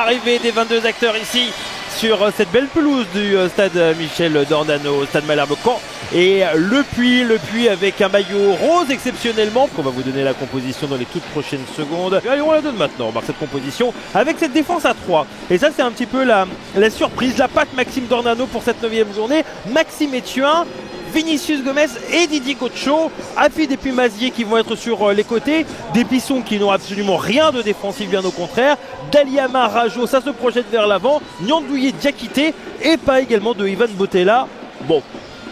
l'arrivée des 22 acteurs ici sur cette belle pelouse du stade Michel Dornano, stade Malherbe-Caen. Et le puits avec un maillot rose exceptionnellement. On va vous donner la composition dans les toutes prochaines secondes. Et allez, on la donne maintenant. On marque cette composition avec cette défense à 3. Et ça, c'est un petit peu la surprise, la patte Maxime Dornano pour cette 9e journée. Maxime Ethuin, Vinicius Gomez et Didier Cocho, Hafid et puis Mazier qui vont être sur les côtés, des Pissons qui n'ont absolument rien de défensif, bien au contraire, Daliama, Rajo, ça se projette vers l'avant, Niandouye, Diakité et pas également de Ivan Botella. Bon,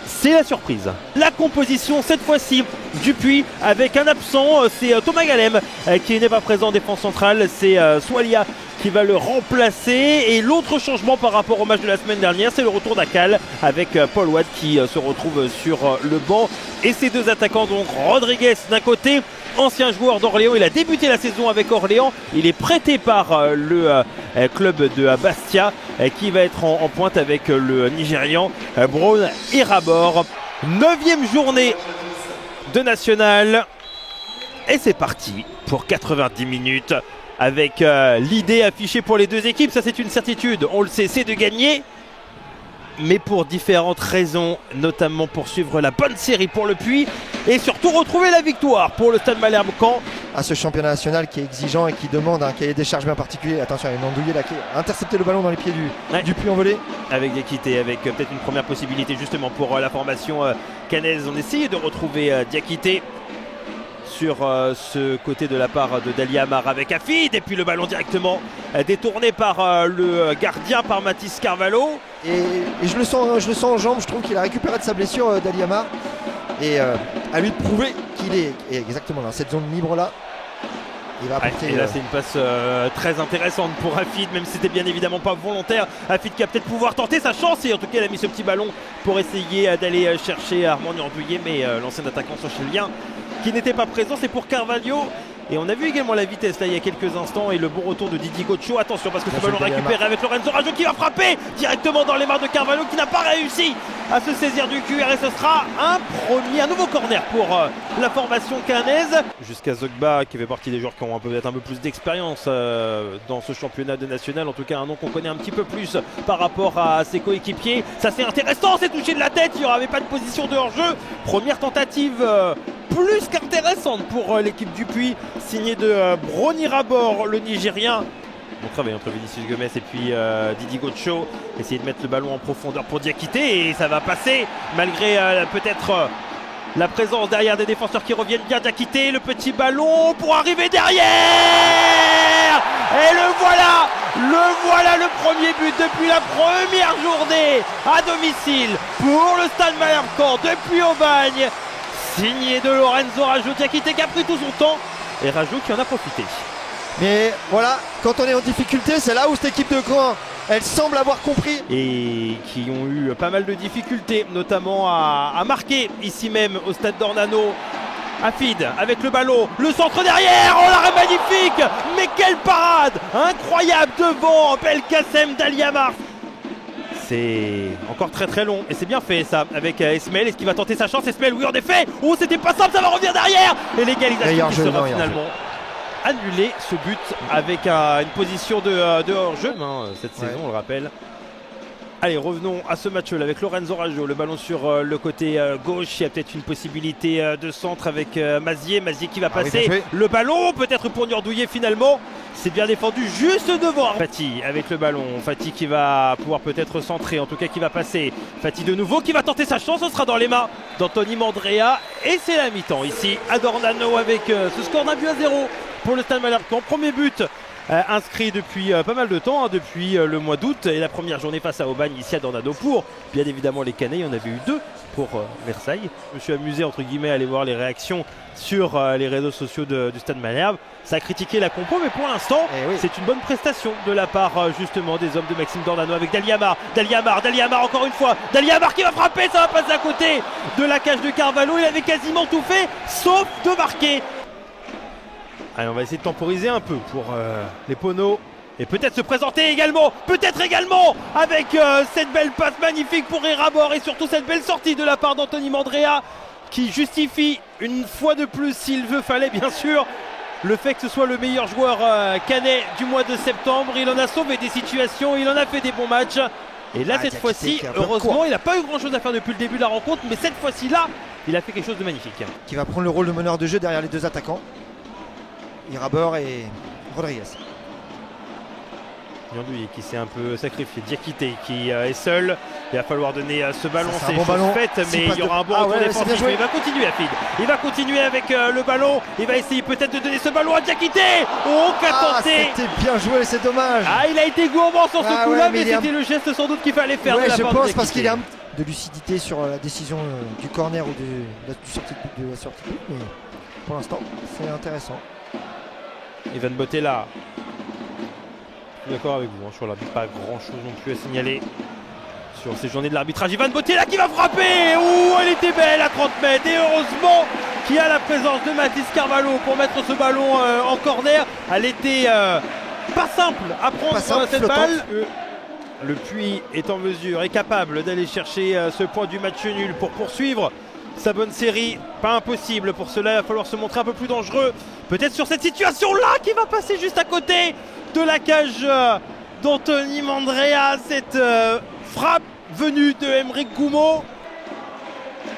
c'est la surprise. La composition cette fois-ci du puits avec un absent, c'est Thomas Galem qui n'est pas présent en défense centrale, c'est Swalia qui va le remplacer. Et l'autre changement par rapport au match de la semaine dernière, c'est le retour d'Akal avec Paul Watt qui se retrouve sur le banc. Et ces deux attaquants, donc Rodriguez d'un côté, ancien joueur d'Orléans, il a débuté la saison avec Orléans, il est prêté par le club de Bastia qui va être en pointe avec le Nigérian Brown Irabor. 9e journée de national et c'est parti pour 90 minutes avec l'idée affichée pour les deux équipes, ça c'est une certitude, on le sait, c'est de gagner, mais pour différentes raisons, notamment poursuivre la bonne série pour le Puy et surtout retrouver la victoire pour le Stade Malherbe-Caen. À ce championnat national qui est exigeant et qui demande un cahier des charges bien particulier. Attention, il y a Niandouye là qui a intercepté le ballon dans les pieds du Puy en volée. Avec Diakité, avec peut-être une première possibilité justement pour la formation canaise. On essayait de retrouver Diakité sur ce côté de la part de Dali Amar avec Hafid, et puis le ballon directement détourné par le gardien, par Mathis Carvalho. Et je le sens en jambes, je trouve qu'il a récupéré de sa blessure Dali Amar. Et à lui de prouver qu'il est exactement dans cette zone libre là. Il va apporter, et là c'est une passe très intéressante pour Hafid, même si c'était bien évidemment pas volontaire. Hafid qui va peut-être pouvoir tenter sa chance, et en tout cas il a mis ce petit ballon pour essayer d'aller chercher Armand Niandouye, mais l'ancien attaquant sochélien qui n'était pas présent, c'est pour Carvalho. Et on a vu également la vitesse là il y a quelques instants et le bon retour de Didier Cocho. Attention parce que ce ballon récupéré avec Lorenzo Rajo qui va frapper directement dans les mains de Carvalho, qui n'a pas réussi à se saisir du QR, et ce sera un nouveau corner pour la formation canaise. Jusqu'à Zogba qui fait partie des joueurs qui ont peut-être un peu plus d'expérience dans ce championnat de national, en tout cas un nom qu'on connaît un petit peu plus par rapport à ses coéquipiers. Ça c'est intéressant, c'est touché de la tête, il n'y avait pas de position de hors-jeu. Première tentative plus qu'intéressante pour l'équipe du Puy, signée de Brown Irabor, le Nigérien. Bon travail entre Vinicius Gomez et puis Didier Cocho. Essayer de mettre le ballon en profondeur pour Diakité, et ça va passer malgré peut-être la présence derrière des défenseurs qui reviennent bien. Diakité, le petit ballon pour arriver derrière, et le voilà le premier but depuis la première journée à domicile pour le Stade Malherbe-Caen depuis Aubagne, signé de Lorenzo Rajo. Diakité qui a pris tout son temps et Rajo qui en a profité. Mais voilà, quand on est en difficulté, c'est là où cette équipe de Caen, elle semble avoir compris. Et qui ont eu pas mal de difficultés, notamment à marquer ici même au stade d'Ornano. Hafid avec le ballon, le centre derrière, oh l'arrêt magnifique, mais quelle parade incroyable devant Belkacem Dali Amar. C'est encore très très long et c'est bien fait ça avec Esmaël. Est-ce qu'il va tenter sa chance? Esmaël, oui en effet. Oh c'était pas simple, ça va revenir derrière. Et l'égalisation qui sera finalement annulé, ce but avec une position de hors-jeu cette saison, on le rappelle. Allez, revenons à ce match-là avec Lorenzo Rajo, le ballon sur le côté gauche. Il y a peut-être une possibilité de centre avec Mazier qui va passer le ballon, peut-être pour Niandouye finalement. C'est bien défendu juste devant. Fati avec le ballon, Fati qui va pouvoir peut-être centrer, en tout cas qui va passer. Fati de nouveau qui va tenter sa chance, ce sera dans les mains d'Anthony Mandrea. Et c'est la mi-temps ici à Dornano avec ce score d'un but à 0 pour le Stade Malherbe-Caen. Premier but inscrit depuis pas mal de temps, depuis le mois d'août, et la première journée face à Aubagne ici à Dornano pour bien évidemment les Canets. Il y en avait eu 2 pour Versailles. Je me suis amusé entre guillemets à aller voir les réactions sur les réseaux sociaux du Stade Malherbe. Ça a critiqué la compo, mais pour l'instant c'est une bonne prestation de la part justement des hommes de Maxime Dornano avec Dali Amar encore une fois, Dali Amar qui va frapper, ça va passer à côté de la cage de Carvalho. Il avait quasiment tout fait sauf de marquer. Allez, on va essayer de temporiser un peu pour les Poneaux et peut-être se présenter également, avec cette belle passe magnifique pour Irabor, et surtout cette belle sortie de la part d'Anthony Mandrea qui justifie une fois de plus, s'il fallait bien sûr, le fait que ce soit le meilleur joueur canet du mois de septembre. Il en a sauvé des situations, il en a fait des bons matchs. Et là, cette fois-ci, heureusement, il n'a pas eu grand-chose à faire depuis le début de la rencontre, mais cette fois-ci là, il a fait quelque chose de magnifique. Qui va prendre le rôle de meneur de jeu derrière les deux attaquants, Iraber et Rodriguez. Nyandouille qui s'est un peu sacrifié, Diakité qui est seul, il va falloir donner ce ballon, c'est bon ballon fait, mais il y aura un bon retour défensif, mais il va continuer Afid, il va continuer avec le ballon, il va essayer peut-être de donner ce ballon à Diakité. Oh, qu'a tenté. C'était bien joué, c'est dommage. Il a été gourmand sur ce coup-là, mais c'était le geste sans doute qu'il fallait faire de la part de Diakité. Je pense parce qu'il a de lucidité sur la décision du corner ou de la sortie de but, mais pour l'instant, c'est intéressant. Evan Bottella. D'accord avec vous, sur l'arbitre, pas grand chose non plus à signaler sur ces journées de l'arbitrage. Evan Bottella qui va frapper. Elle était belle à 30 mètres et heureusement qu'il y a la présence de Mathis Carvalho pour mettre ce ballon en corner. Elle était pas simple à prendre cette balle. Le Puy est en mesure, est capable d'aller chercher ce point du match nul pour poursuivre sa bonne série. Pas impossible pour cela, il va falloir se montrer un peu plus dangereux. Peut-être sur cette situation-là qui va passer juste à côté de la cage d'Anthony Mandrea. Cette frappe venue de Aymeric Goumo.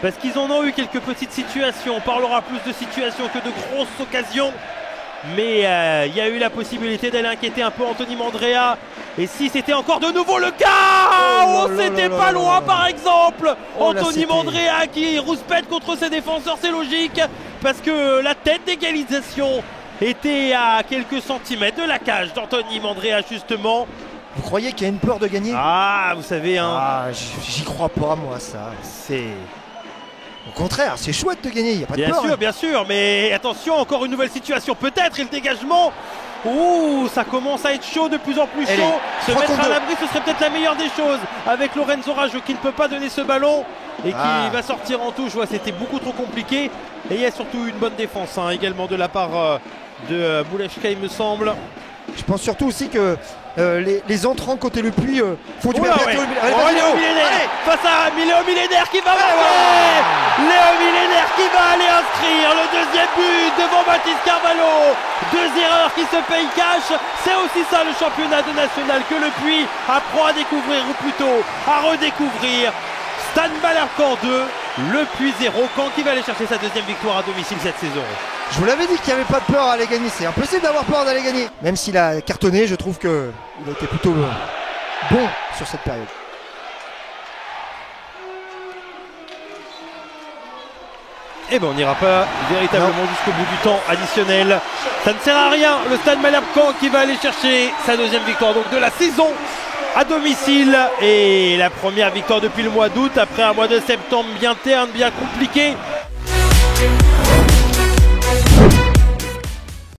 Parce qu'ils en ont eu quelques petites situations. On parlera plus de situations que de grosses occasions. Mais il y a eu la possibilité d'aller inquiéter un peu Anthony Mandrea. Et si c'était encore de nouveau le cas, c'était pas loin par exemple. Anthony Mandrea qui rouspète contre ses défenseurs, c'est logique. Parce que la tête d'égalisation était à quelques centimètres de la cage d'Anthony Mandrea justement. Vous croyez qu'il y a une peur de gagner? Vous savez j'y crois pas moi ça. C'est... Au contraire, c'est chouette de gagner, il n'y a pas de peur. Bien sûr, mais attention, encore une nouvelle situation peut-être, et le dégagement. Ça commence à être chaud, de plus en plus chaud. Se mettre à l'abri, ce serait peut-être la meilleure des choses. Avec Lorenzo Raggio qui ne peut pas donner ce ballon et qui va sortir en touche. C'était beaucoup trop compliqué. Et il y a surtout une bonne défense également de la part de Bouleshka, il me semble. Je pense surtout aussi que les entrants côté Le Puy font du bien. Léo Millénaire face à Léo Millénaire qui va marquer. Léo Millénaire qui va aller inscrire le deuxième but devant Mathis Carvalho. 2 erreurs qui se payent cash. C'est aussi ça le championnat de national que Le Puy apprend à découvrir, ou plutôt à redécouvrir. Stade Malherbe 2, Le Puy 0. Caen qui va aller chercher sa deuxième victoire à domicile cette saison. Je vous l'avais dit qu'il n'y avait pas de peur à aller gagner. C'est impossible d'avoir peur d'aller gagner. Même s'il a cartonné, je trouve qu'il a été plutôt bon sur cette période. On n'ira pas véritablement jusqu'au bout du temps additionnel. Ça ne sert à rien. Le Stade Malherbe Caen qui va aller chercher sa deuxième victoire donc de la saison à domicile. Et la première victoire depuis le mois d'août après un mois de septembre bien terne, bien compliqué.